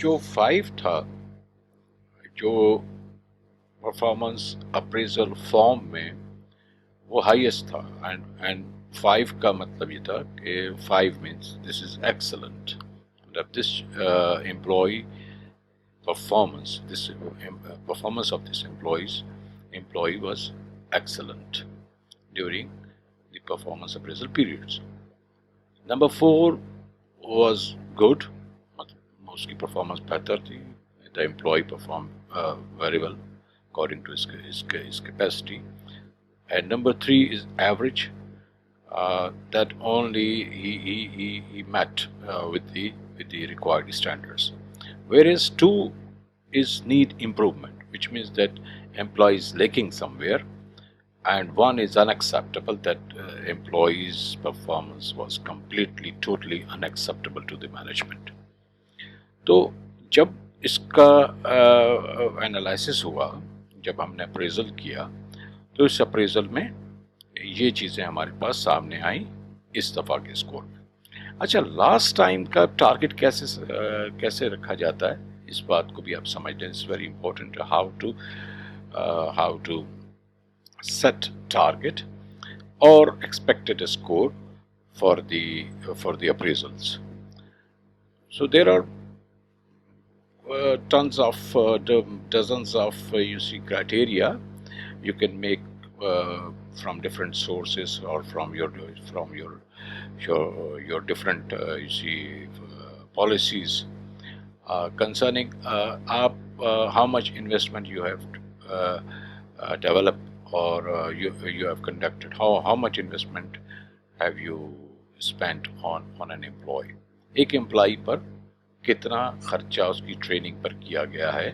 جو 5 تھا، جو پرفارمنس اپریزل فارم میں وہ ہائیسٹ تھا، اینڈ 5 کا مطلب یہ تھا کہ 5 مینس دس از ایکسلنٹ، مطلب دس employee performance of this employee was excellent during the performance appraisal periods. Number 4 was good، مطلب اس کی پرفارمنس بہتر تھی. The employee performed very well according to his capacity. And number 3 is average, that only he met with the required standards. Whereas 2 is need improvement, which means that employee is lacking somewhere, and 1 is unacceptable, that employee's performance was totally unacceptable to the management. تو جب اس کا analysis ہوا، جب ہم نے appraisal کیا، تو اس appraisal میں یہ چیزیں ہمارے پاس سامنے آئیں اس دفعہ کے اسکور میں. اچھا، لاسٹ ٹائم کا ٹارگٹ کیسے رکھا جاتا ہے، اس بات کو بھی آپ سمجھ لیں. It's very important how to set target اور expected score for the appraisals. So there are tons of dozens of criteria you can make from different sources or from your different policies concerning how much investment you have developed or you have conducted, how much investment have you spent on an employee. ایک employee پر کتنا خرچہ اس کی training پر کیا گیا ہے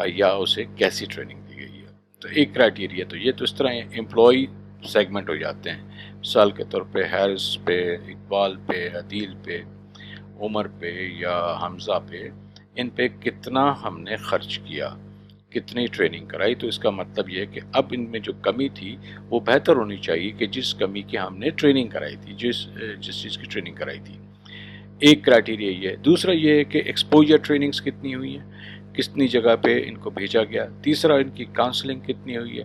یا اسے کیسی ٹریننگ دی گئی ہے. تو ایک کرائٹیریا تو یہ، تو اس طرح امپلائی سیگمنٹ ہو جاتے ہیں. مثال کے طور پہ حارث پہ، اقبال پہ، عدیل پہ، عمر پہ یا حمزہ پہ، ان پہ کتنا ہم نے خرچ کیا، کتنی ٹریننگ کرائی. تو اس کا مطلب یہ ہے کہ اب ان میں جو کمی تھی وہ بہتر ہونی چاہیے کہ جس کمی کی ہم نے ٹریننگ کرائی تھی، جس چیز کی ٹریننگ کرائی تھی. ایک کرائٹیریا یہ ہے. دوسرا یہ ہے کہ ایکسپوجر ٹریننگز کتنی ہوئی ہیں، کتنی جگہ پہ ان کو بھیجا گیا. تیسرا ان کی کاؤنسلنگ کتنی ہوئی ہے.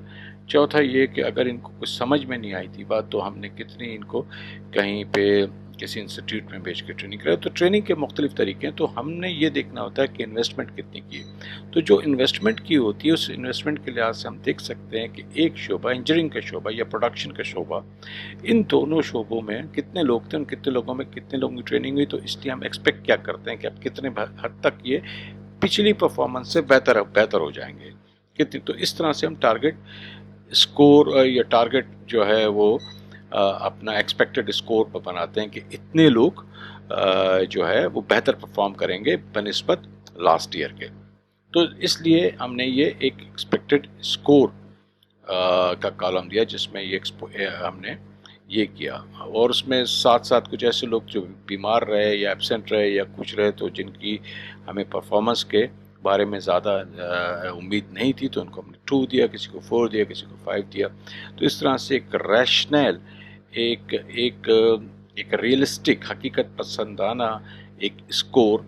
چوتھا یہ کہ اگر ان کو کچھ سمجھ میں نہیں آئی تھی بات تو ہم نے کتنی ان کو کہیں پہ کسی انسٹیٹیوٹ میں بھیج کے ٹریننگ کرائی. تو ٹریننگ کے مختلف طریقے ہیں. تو ہم نے یہ دیکھنا ہوتا ہے کہ انویسٹمنٹ کتنی کی ہے. تو جو انویسٹمنٹ کی ہوتی ہے اس انویسٹمنٹ کے لحاظ سے ہم دیکھ سکتے ہیں کہ ایک شعبہ انجینئرنگ کا شعبہ یا پروڈکشن کا شعبہ، ان دونوں شعبوں میں کتنے لوگ تھے، ان کتنے لوگوں میں کتنے لوگوں کی ٹریننگ ہوئی. تو اس لیے ہم ایکسپیکٹ کیا کرتے ہیں کہ اب کتنے حد تک یہ پچھلی پرفارمنس سے بہتر ہو جائیں گے کتنی. تو اس طرح سے ہم ٹارگٹ اسکور یا ٹارگٹ جو ہے وہ اپنا ایکسپیکٹڈ اسکور پر بناتے ہیں کہ اتنے لوگ جو ہے وہ بہتر پرفارم کریں گے بنسبت لاسٹ ایئر کے. تو اس لیے ہم نے یہ ایک ایکسپیکٹڈ اسکور کا کالم دیا جس میں ہم نے یہ کیا. اور اس میں ساتھ ساتھ کچھ ایسے لوگ جو بیمار رہے یا ایبسینٹ رہے یا کچھ رہے تو جن کی ہمیں پرفارمنس کے بارے میں زیادہ امید نہیں تھی تو ان کو ہم نے 2 دیا، کسی کو 4 دیا، کسی کو 5 دیا. تو اس طرح سے ایک ریشنل، ایک ریئلسٹک، حقیقت پسندانہ ایک اسکور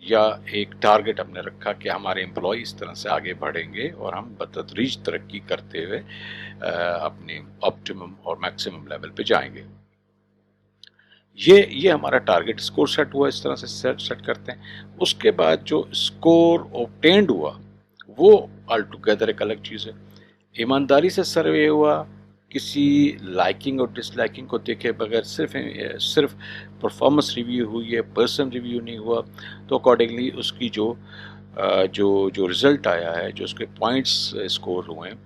یا ایک ٹارگٹ ہم نے رکھا کہ ہمارے امپلائی اس طرح سے آگے بڑھیں گے اور ہم بتدریج ترقی کرتے ہوئے اپنے آپٹیمم اور میکسیمم لیول پہ جائیں گے. یہ ہمارا ٹارگٹ اسکور سیٹ ہوا. اس طرح سے سیٹ کرتے ہیں. اس کے بعد جو اسکور اوبٹینڈ ہوا وہ آل ٹوگیدر ایک الگ چیز ہے. ایمانداری سے سروے ہوا، کسی لائکنگ اور ڈس لائکنگ کو دیکھے بغیر صرف پرفارمنس ریویو ہوئی ہے، پرسن ریویو نہیں ہوا. تو اکارڈنگلی اس کی جو رزلٹ آیا ہے، جو اس کے پوائنٹس اسکور ہوئے ہیں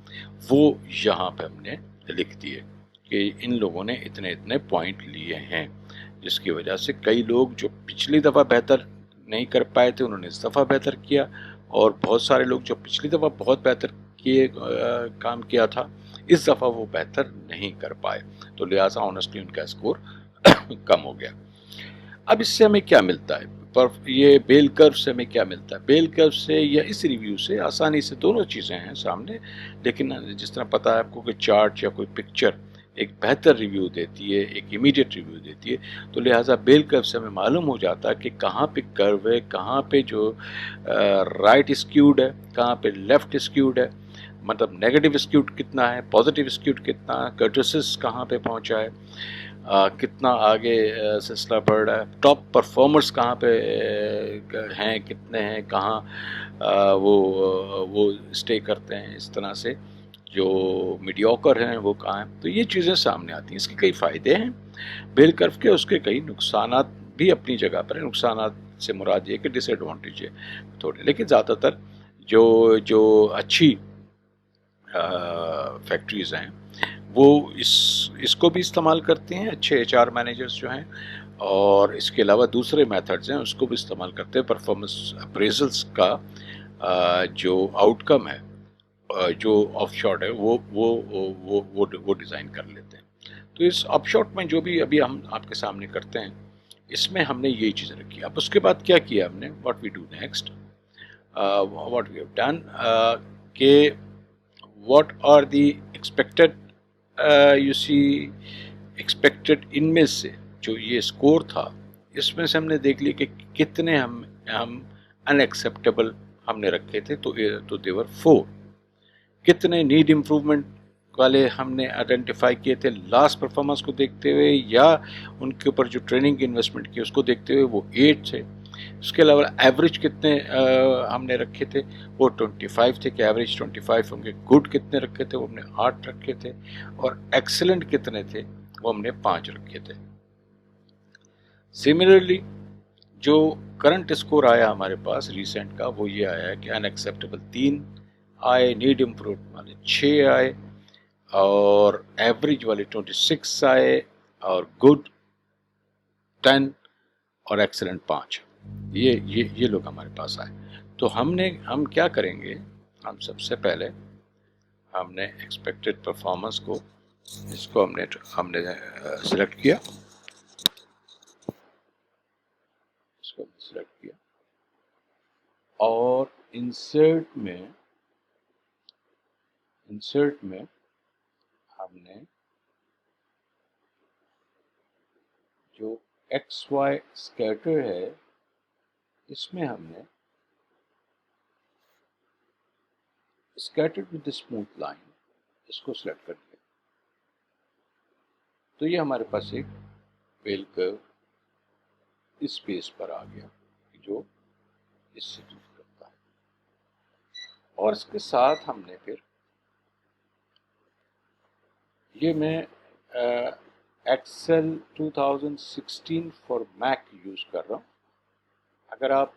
وہ یہاں پہ ہم نے لکھ دیے کہ ان لوگوں نے اتنے پوائنٹ لیے ہیں، جس کی وجہ سے کئی لوگ جو پچھلی دفعہ بہتر نہیں کر پائے تھے انہوں نے اس دفعہ بہتر کیا، اور بہت سارے لوگ جو پچھلی دفعہ بہت بہتر کام کیا تھا اس دفعہ وہ بہتر نہیں کر پائے. تو لہٰذا آنیسٹلی ان کا اسکور کم ہو گیا. اب اس سے ہمیں کیا ملتا ہے؟ یہ بیل کرو سے ہمیں کیا ملتا ہے؟ بیل کرو سے یا اس ریویو سے آسانی سے دونوں چیزیں ہیں سامنے، لیکن جس طرح پتہ ہے آپ کو کہ چارٹ یا کوئی پکچر ایک بہتر ریویو دیتی ہے، ایک امیڈیٹ ریویو دیتی ہے. تو لہٰذا بیل کرو سے ہمیں معلوم ہو جاتا ہے کہ کہاں پہ کرو ہے، کہاں پہ جو رائٹ اسکیوڈ ہے، کہاں پہ لیفٹ اسکیوڈ ہے، مطلب نیگیٹو اسکیوڈ کتنا ہے، پازیٹیو اسکیوڈ کتنا ہے، کرٹسس کہاں پہ پہنچا ہے، کتنا آگے سلسلہ بڑھ رہا ہے، ٹاپ پرفارمرز کہاں پہ ہیں، کتنے ہیں، کہاں وہ اسٹے کرتے ہیں، اس طرح سے جو میڈیوکر ہیں وہ کہاں ہیں. تو یہ چیزیں سامنے آتی ہیں. اس کے کئی فائدے ہیں بیل کرو کے، اس کے کئی نقصانات بھی اپنی جگہ پر ہیں. نقصانات سے مراد یہ کہ ڈس ایڈوانٹیج ہے تھوڑے، لیکن زیادہ تر جو اچھی فیکٹریز ہیں وہ اس کو بھی استعمال کرتے ہیں، اچھے ایچ آر مینیجرز جو ہیں، اور اس کے علاوہ دوسرے میتھڈز ہیں اس کو بھی استعمال کرتے ہیں. پرفارمنس اپریزلس کا جو آؤٹ کم ہے، جو آف شاٹ ہے، وہ ڈیزائن کر لیتے ہیں. تو اس آف شاٹ میں جو بھی ابھی ہم آپ کے سامنے کرتے ہیں، اس میں ہم نے یہی چیزیں رکھی. اب اس کے بعد کیا کیا ہم نے، what we do next, what we have done, کہ what are the expected you see expected ان میں سے جو یہ اسکور تھا، اس میں سے ہم نے دیکھ لی کہ کتنے ہم ان ایکسیپٹیبل ہم نے رکھے تھے. تو دیور 4. کتنے نیڈ امپروومنٹ والے ہم نے آئیڈینٹیفائی کیے تھے لاسٹ پرفارمنس کو دیکھتے ہوئے، یا ان کے اوپر جو ٹریننگ کی انویسٹمنٹ کی اس کو دیکھتے ہوئے، وہ 8 تھے. اس کے علاوہ ایوریج کتنے ہم نے رکھے تھے، وہ 25 تھے کہ ایوریج 25 ہوں گے. گڈ کتنے رکھے تھے، وہ ہم نے 8 رکھے تھے. اور ایکسلنٹ کتنے تھے، وہ ہم نے 5 رکھے تھے. سملرلی جو کرنٹ اسکور آیا ہمارے پاس ریسنٹ کا، وہ یہ آیا کہ ان ایکسیپٹیبل 3 آئے، نیڈ امپروو والے 6 آئے، اور ایوریج والے 26 آئے، اور گڈ 10، اور ایکسلنٹ 5. یہ لوگ ہمارے پاس آئے. تو ہم کیا کریں گے، ہم سب سے پہلے ہم نے ایکسپیکٹڈ پرفارمنس کو، اس کو ہم نے سلیکٹ کیا، اس کو سلیکٹ کیا، اور انسرٹ میں ہم نے جو ایکس وائی اسکیٹر ہے، اس میں ہم نے اسکیٹرڈ ود اسموتھ لائن اس کو سلیکٹ کر دیا. تو یہ ہمارے پاس ایک بیل کرو اس بیس پر آ گیا جو اس سے ڈیل کرتا ہے. اور اس کے ساتھ ہم نے پھر یہ میں ایکسل 2016 فار میک یوز کر رہا ہوں. اگر آپ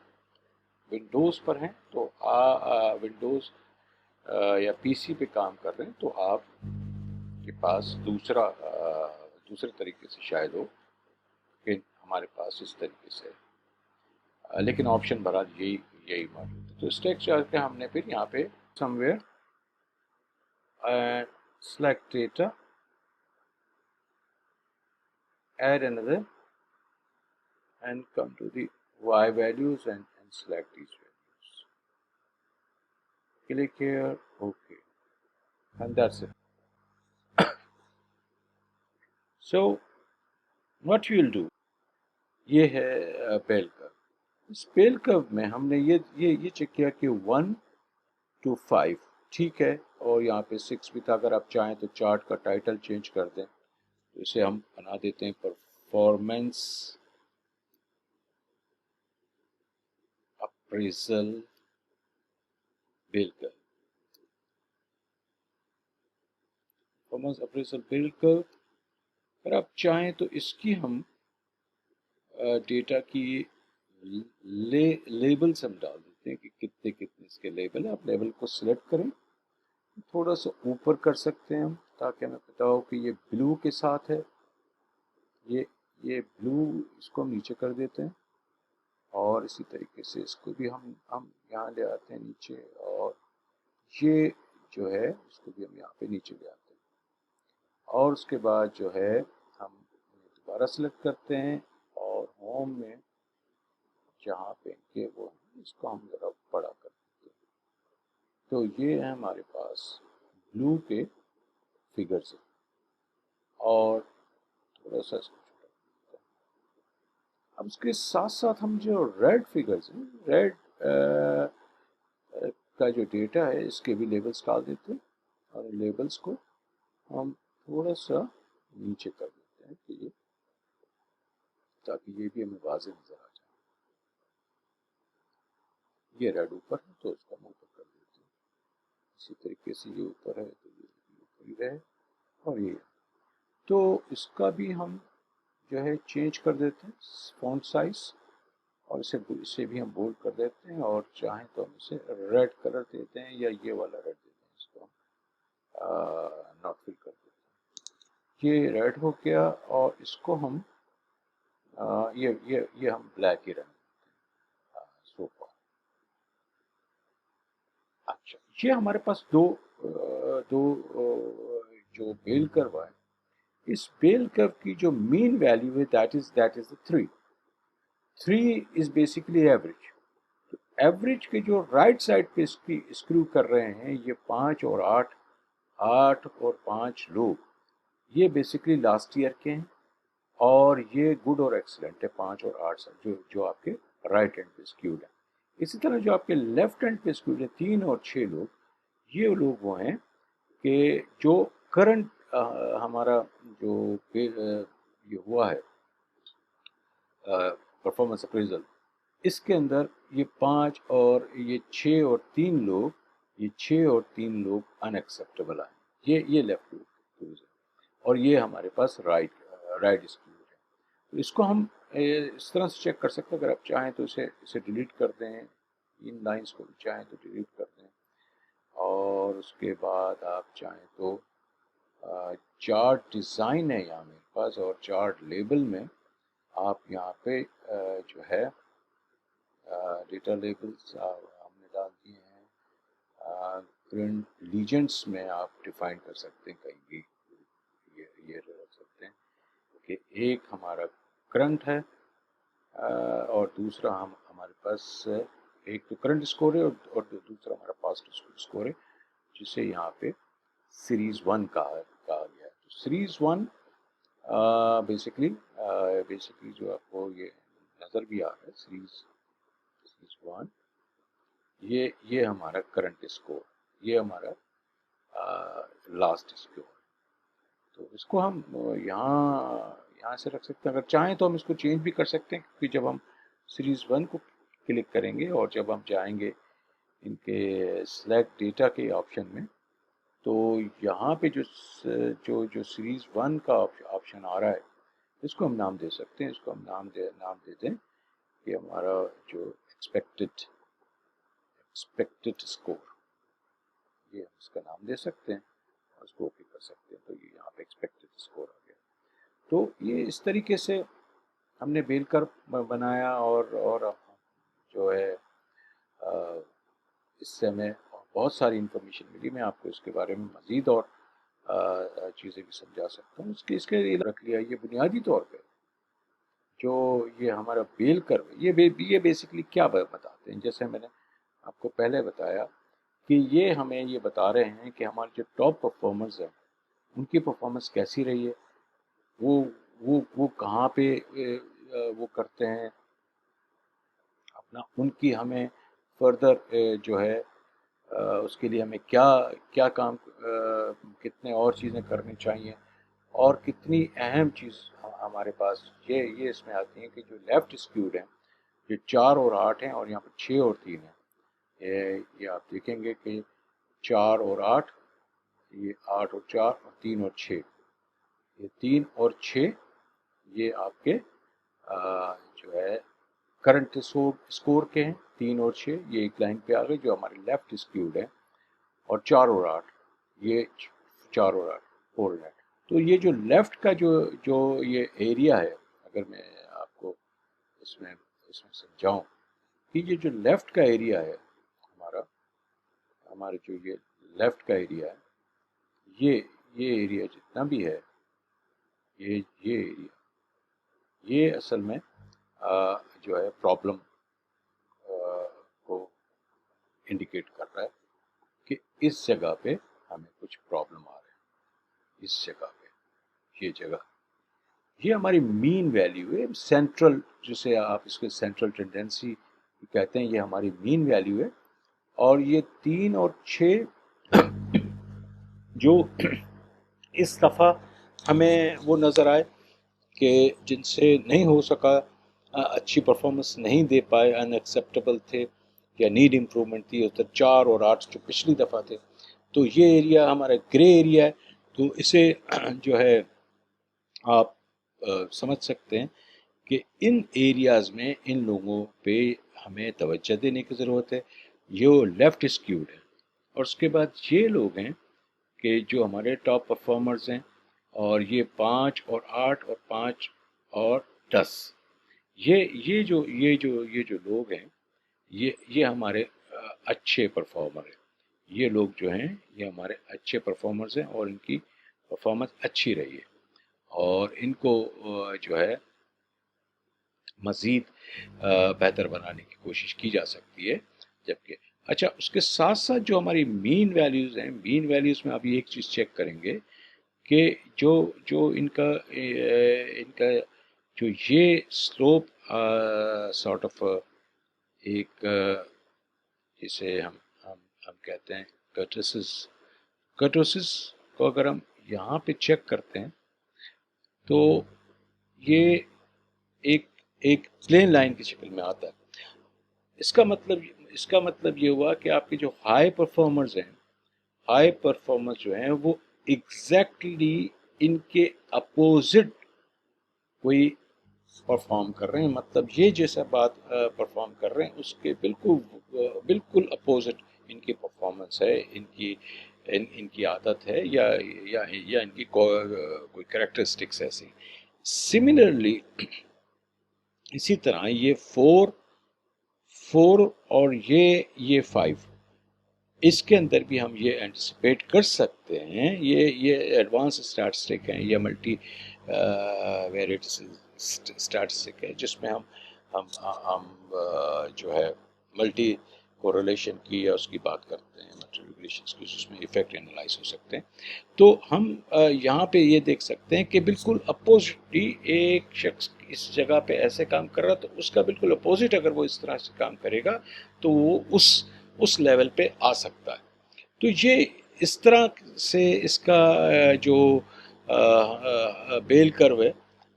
ونڈوز پر ہیں تو ونڈوز یا پی سی پہ کام کر رہے ہیں تو آپ کے پاس دوسرے طریقے سے شاید ہو کہ ہمارے پاس اس طریقے سے، لیکن آپشن برحال یہی موجود ہے. تو اسٹیک چل کے ہم نے پھر یہاں پہ somewhere select data, add another and come to the y values and select these values. Click here, okay, and that's it. So what you will do، یہ ہے بیل کرو. اس بیل کرو میں ہم نے یہ چیک کیا کہ 1 to 5 ٹھیک ہے، اور یہاں پہ 6 بھی تھا. اگر آپ چاہیں تو چارٹ کا ٹائٹل چینج کر دیں، تو اسے ہم بنا دیتے ہیں پرفارمنس اپریزل بیل کرو. پرفارمنس اپریزل بیل کرو. اگر آپ چاہیں تو اس کی ہم ڈیٹا کی لیبلز ہم ڈال دیتے ہیں کہ کتنے اس کے لیبل ہیں. آپ لیبل کو سلیکٹ کریں، تھوڑا سا اوپر کر سکتے ہیں ہم تاکہ ہمیں پتا ہو کہ یہ بلو کے ساتھ ہے. یہ بلو، اس کو ہم نیچے کر دیتے ہیں، اور اسی طریقے سے اس کو بھی ہم یہاں لے آتے ہیں نیچے، اور یہ جو ہے اس کو بھی ہم یہاں پہ نیچے لے آتے ہیں. اور اس کے بعد جو ہے ہم دوبارہ سلیکٹ کرتے ہیں، اور ہوم میں جہاں پہ کہ وہ اس کو ہم ذرا بڑا کر دیتے ہیں. تو یہ ہے ہمارے پاس بلو کے فگرز ہیں. اور تھوڑا سا اس کو چھوٹا کرتے ہیں. اب اس کے ساتھ ساتھ ہم جو ریڈ فگرز ہیں، ریڈ کا جو ڈیٹا ہے اس کے بھی لیبلز ڈال دیتے ہیں، اور لیبلز کو ہم تھوڑا سا نیچے کر دیتے ہیں کہ یہ، تاکہ یہ بھی ہمیں واضح نظر آ جائے. یہ ریڈ اوپر ہے تو اس کو ہم اوپر کر دیتے ہیں. اسی طریقے سے یہ اوپر ہے تو یہ اوپر ہی رہے، اور یہ تو اس کا بھی ہم جو ہے چینج کر دیتے ہیں فونٹ سائز، اور اسے بھی ہم بولڈ کر دیتے ہیں، اور چاہیں تو ہم اسے ریڈ کلر دیتے ہیں یا یہ والا ریڈ دیتے ہیں، اس کو ہم ناٹ فل کر دیتے ہیں. یہ ریڈ ہو گیا، اور اس کو ہم یہ ہم بلیک ہی رنگ سوپا. اچھا، یہ ہمارے پاس دو جو بیل کرو ہے، اس بیل کرو کی جو مین ویلیو ہے that is 3. 3 is basically average. تو ایوریج کے جو رائٹ سائڈ پہ اس کی اسکرو کر رہے ہیں، یہ 5 اور 8، 8 اور 5 لوگ، یہ بیسکلی لاسٹ ایئر کے ہیں، اور یہ گڈ اور ایکسلنٹ ہے 5 اور 8 سے جو آپ کے رائٹ ہینڈ پہ اسکیوڈ ہے. اسی طرح جو آپ کے لیفٹ ہینڈ پہ اسکیوڈ ہے 3 اور 6 لوگ، یہ لوگ وہ ہیں کہ جو کرنٹ ہمارا جو یہ ہوا ہے پرفارمنس اپریزل، اس کے اندر یہ 5 اور یہ 6 اور 3 لوگ، یہ 6 اور 3 لوگ ان ایکسیپٹیبل آئے. یہ لیفٹ ہے، اور یہ ہمارے پاس رائٹ اسکیوڈ ہے. تو اس کو ہم اس طرح سے چیک کر سکتے ہیں. اگر آپ چاہیں تو اسے ڈیلیٹ کر دیں، ان لائنس کو بھی چاہیں تو ڈیلیٹ کر دیں، اور اس کے بعد آپ چاہیں تو چارٹ ڈیزائن ہے یہاں میرے پاس، اور چارٹ لیبل میں آپ یہاں پہ جو ہے ڈیٹا لیبلز ہم نے ڈال دیے ہیں. کرنٹ لیجنڈس میں آپ ڈیفائن کر سکتے ہیں، کہیں بھی یہ رکھ سکتے ہیں کہ ایک ہمارا کرنٹ ہے، اور دوسرا ہمارے پاس ایک تو کرنٹ اسکور ہے، اور دوسرا ہمارا پاسٹ اسکور ہے، جسے یہاں پہ سیریز 1 کہا گیا ہے. تو سیریز 1 بیسکلی جو آپ کو یہ نظر بھی آ رہا ہے، سیریز 1 یہ ہمارا کرنٹ اسکور، یہ ہمارا لاسٹ اسکور. تو اس کو ہم یہاں سے رکھ سکتے ہیں. اگر چاہیں تو ہم اس کو چینج بھی کر سکتے ہیں، کیونکہ جب ہم سیریز 1 کو کلک کریں گے، اور جب ہم جائیں گے ان کے سلیکٹ ڈیٹا کے آپشن میں، تو یہاں پہ جو سیریز 1 کا آپشن آ رہا ہے، اس کو ہم نام دے سکتے ہیں. اس کو ہم نام دے دیں کہ ہمارا جو ایکسپیکٹڈ اسکور، یہ ہم اس کا نام دے سکتے ہیں، اور اس کو اوکے کر سکتے ہیں. تو یہ یہاں پہ ایکسپیکٹڈ اسکور آ گیا. تو یہ اس طریقے سے ہم نے بیل کر بنایا، اور جو ہے اس سے ہمیں بہت ساری انفارمیشن ملی. میں آپ کو اس کے بارے میں مزید اور چیزیں بھی سمجھا سکتا ہوں. اس کے لیے رکھ لیا یہ بنیادی طور پہ جو یہ ہمارا بیل کر، یہ بیسکلی کیا بتاتے ہیں. جیسے میں نے آپ کو پہلے بتایا کہ یہ ہمیں یہ بتا رہے ہیں کہ ہمارے جو ٹاپ پرفارمرز ہیں ان کی پرفارمنس کیسی رہی ہے، وہ کہاں پہ وہ کرتے ہیں اپنا، ان کی ہمیں فردر جو ہے اس کے لیے ہمیں کیا کام، کتنے اور چیزیں کرنی چاہیے، اور کتنی اہم چیز ہمارے پاس یہ اس میں آتی ہیں کہ جو لیفٹ اسکیوڈ ہیں، یہ 4 اور 8 ہیں، اور یہاں پہ 6 اور 3 ہیں. یہ آپ دیکھیں گے کہ 4 اور 8، یہ 8 اور 4، اور 3 اور 6، یہ 3 اور 6 یہ آپ کے جو ہے کرنٹ اسکور کے ہیں. 3 اور 6 یہ ایک لائن پہ آ گئے جو ہمارے لیفٹ اسکیوڈ ہیں، اور 4 اور 8 یہ 4 اور 8 4 ہے. تو یہ جو لیفٹ کا جو یہ ایریا ہے، اگر میں آپ کو اس میں سمجھاؤں کہ یہ جو لیفٹ کا ایریا ہے ہمارے جو یہ لیفٹ کا ایریا ہے، یہ ایریا جتنا بھی ہے، یہ ایریا، یہ اصل میں جو ہے پرابلم کو انڈیکیٹ کر رہا ہے کہ اس جگہ پہ ہمیں کچھ پرابلم آ رہا ہے. اس جگہ پہ یہ جگہ، یہ ہماری مین ویلیو ہے، سینٹرل جسے آپ اس کے سینٹرل ٹینڈنسی کہتے ہیں، یہ ہماری مین ویلیو ہے. اور یہ 3 اور 6 جو اس دفعہ ہمیں وہ نظر آئے کہ جن سے نہیں ہو سکا، اچھی پرفارمنس نہیں دے پائے، ان ایکسیپٹیبل تھے یا نیڈ امپرومنٹ تھی، ادھر 4 اور 8 جو پچھلی دفعہ تھے. تو یہ ایریا ہمارا گرے ایریا ہے. تو اسے جو ہے آپ سمجھ سکتے ہیں کہ ان ایریاز میں ان لوگوں پہ ہمیں توجہ دینے کی ضرورت ہے. یہ لیفٹ اسکیوڈ ہے. اور اس کے بعد یہ لوگ ہیں کہ جو ہمارے ٹاپ پرفارمرز ہیں، اور یہ 5 اور 8 اور 5 اور 10، یہ جو لوگ ہیں، یہ ہمارے اچھے پرفارمر ہیں. یہ لوگ جو ہیں یہ ہمارے اچھے پرفارمرز ہیں، اور ان کی پرفارمنس اچھی رہی ہے، اور ان کو جو ہے مزید بہتر بنانے کی کوشش کی جا سکتی ہے. جبکہ اچھا، اس کے ساتھ ساتھ جو ہماری مین ویلیوز ہیں، مین ویلیوز میں ابھی ایک چیز چیک کریں گے کہ جو ان کا جو یہ سلوپ سارٹ آف ایک جسے ہم کہتے ہیں کرٹوسس کو اگر ہم یہاں پہ چیک کرتے ہیں تو یہ ایک پلین لائن کی شکل میں آتا ہے. اس کا مطلب یہ ہوا کہ آپ کے جو ہائی پرفارمرز ہیں، ہائی پرفارمرز جو ہیں وہ ایگزیکٹلی ان کے اپوزٹ کوئی پرفارم کر رہے ہیں. مطلب یہ جیسا بات پرفارم کر رہے ہیں اس کے بالکل اپوزٹ ان کی پرفارمنس ہے، ان کی عادت ہے، یا ان کی کوئی کریکٹرسٹکس ایسی. سملرلی اسی طرح یہ 4 اور یہ 5، اس کے اندر بھی ہم یہ اینٹیسپیٹ کر سکتے ہیں. یہ ایڈوانس اسٹیٹسٹک ہیں، یہ ملٹی ویریٹ اسٹیٹسٹک ہے، جس میں ہم جو ہے ملٹی کوریلیشن کی یا اس کی بات کرتے ہیں، ملٹی ریگولیشنز کی، جس میں ایفیکٹ انالائز ہو سکتے ہیں. تو ہم یہاں پہ یہ دیکھ سکتے ہیں کہ بالکل اپوزٹلی ایک شخص اس جگہ پہ ایسے کام کر رہا، تو اس کا بالکل اپوزٹ اگر وہ اس طرح سے کام کرے گا تو وہ اس لیول پہ آ سکتا ہے. تو یہ اس طرح سے اس کا جو بیل کرو ہے،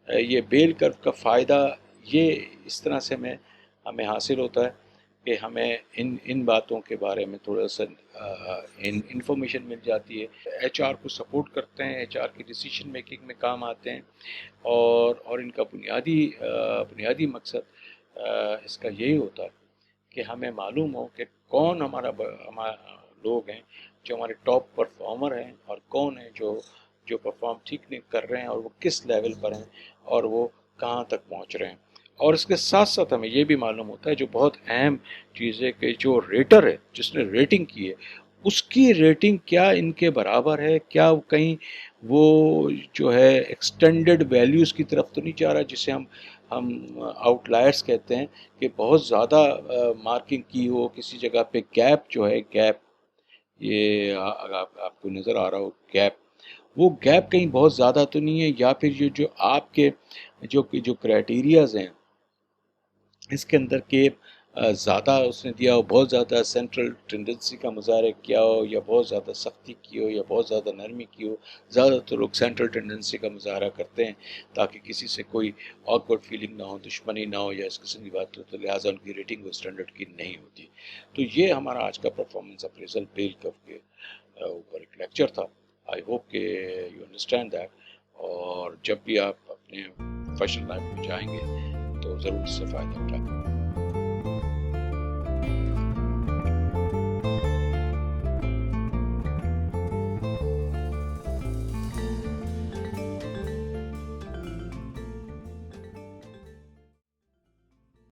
یہ بیل کرو کا فائدہ یہ اس طرح سے ہمیں حاصل ہوتا ہے کہ ہمیں ان باتوں کے بارے میں تھوڑا سا انفارمیشن مل جاتی ہے. ایچ آر کو سپورٹ کرتے ہیں، ایچ آر کی ڈیسیشن میکنگ میں کام آتے ہیں، اور ان کا بنیادی مقصد اس کا یہی ہوتا ہے کہ ہمیں معلوم ہو کہ کون ہمارا لوگ ہیں جو ہمارے ٹاپ پرفارمر ہیں، اور کون ہیں جو پرفارم ٹھیک نہیں کر رہے ہیں، اور وہ کس لیول پر ہیں، اور وہ کہاں تک پہنچ رہے ہیں. اور اس کے ساتھ ساتھ ہمیں یہ بھی معلوم ہوتا ہے، جو بہت اہم چیز ہے، کہ جو ریٹر ہے، جس نے ریٹنگ کی ہے، اس کی ریٹنگ کیا ان کے برابر ہے، کیا کہیں وہ جو ہے ایکسٹینڈڈ ویلیوز کی طرف تو نہیں جا رہا، جسے ہم آؤٹ لائرس کہتے ہیں، کہ بہت زیادہ مارکنگ کی ہو کسی جگہ پہ. گیپ جو ہے، گیپ یہ آپ کو نظر آ رہا ہو گیپ، وہ گیپ کہیں بہت زیادہ تو نہیں ہے، یا پھر جو آپ کے جو کرائٹیریاز ہیں اس کے اندر کے زیادہ اس نے دیا ہو، بہت زیادہ سینٹرل ٹینڈنسی کا مظاہرہ کیا ہو، یا بہت زیادہ سختی کی ہو، یا بہت زیادہ نرمی کی ہو. زیادہ تر لوگ سینٹرل ٹینڈنسی کا مظاہرہ کرتے ہیں تاکہ کسی سے کوئی آکورڈ فیلنگ نہ ہو، دشمنی نہ ہو، یا اس قسم کی بات ہو، تو لہٰذا ان کی ریٹنگ وہ اسٹینڈرڈ کی نہیں ہوتی. تو یہ ہمارا آج کا پرفارمنس اپریزل بیل کرو کے اوپر ایک لیکچر تھا. آئی ہوپ کہ یو انڈرسٹینڈ دیٹ. اور جب بھی آپ اپنے پروفیشنل لائف میں جائیں گے تو ضرور اس سے فائدہ اٹھائیں.